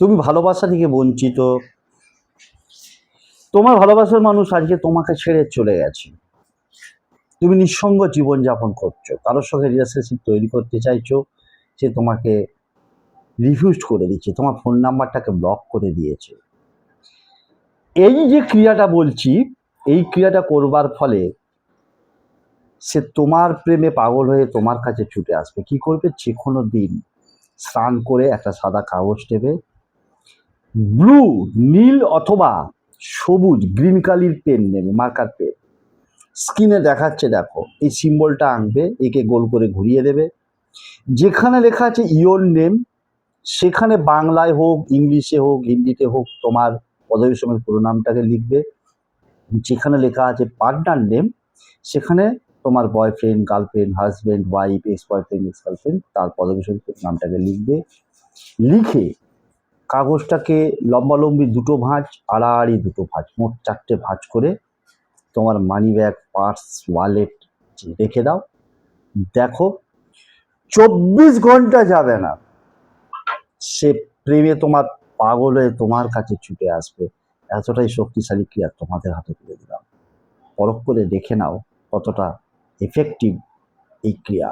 তুমি ভালোবাসা থেকে বঞ্চিত, তোমার ভালোবাসার মানুষ আজকে তোমাকে ছেড়ে চলে গেছে, তুমি নিঃসঙ্গ জীবনযাপন করছো, কারোর সঙ্গে রিলেশনশিপ তৈরি করতে চাইছো, সে তোমাকে রিফিউজ করে দিচ্ছে, তোমার ফোন নাম্বারটাকে ব্লক করে দিয়েছে। এই যে ক্রিয়াটা বলছি, এই ক্রিয়াটা করবার ফলে সে তোমার প্রেমে পাগল হয়ে তোমার কাছে ছুটে আসবে। কি করবে? যে কোনো দিন স্নান করে একটা সাদা কাগজ নেবে, ব্লু, নীল অথবা সবুজ, গ্রিন কালির পেন নেবে, মার্কার পেন, স্ক্রিনে দেখাচ্ছে দেখো, এই সিম্বলটা আঁকবে, একে গোল করে ঘুরিয়ে দেবে। যেখানে লেখা আছে ইয়োর নেম, সেখানে বাংলায় হোক, ইংলিশে হোক, হিন্দিতে হোক, তোমার পদবীর সঙ্গে পুরো নামটাকে লিখবে। যেখানে লেখা আছে পার্টনার নেম, সেখানে তোমার boyfriend, girlfriend, husband, wife, ex boyfriend, ex girlfriend, তার পদবীর সঙ্গে নামটাকে লিখবে। লিখে কাগজটাকে লম্বালম্বি দুটো ভাঁজ, আড়াআড়ি দুটো ভাঁজ, মোট 4টে ভাঁজ করে তোমার মানি ব্যাগ, পার্স, ওয়ালেট রেখে দাও। দেখো 24 ঘন্টা যাবে না, সে প্রেমে তোমার পাগল হয়ে তোমার কাছে ছুটে আসবে। এতটাই শক্তিশালী ক্রিয়া তোমাদের হাতে তুলে দিলাম, পরখ করে দেখে নাও কতটা এফেক্টিভ এই ক্রিয়া।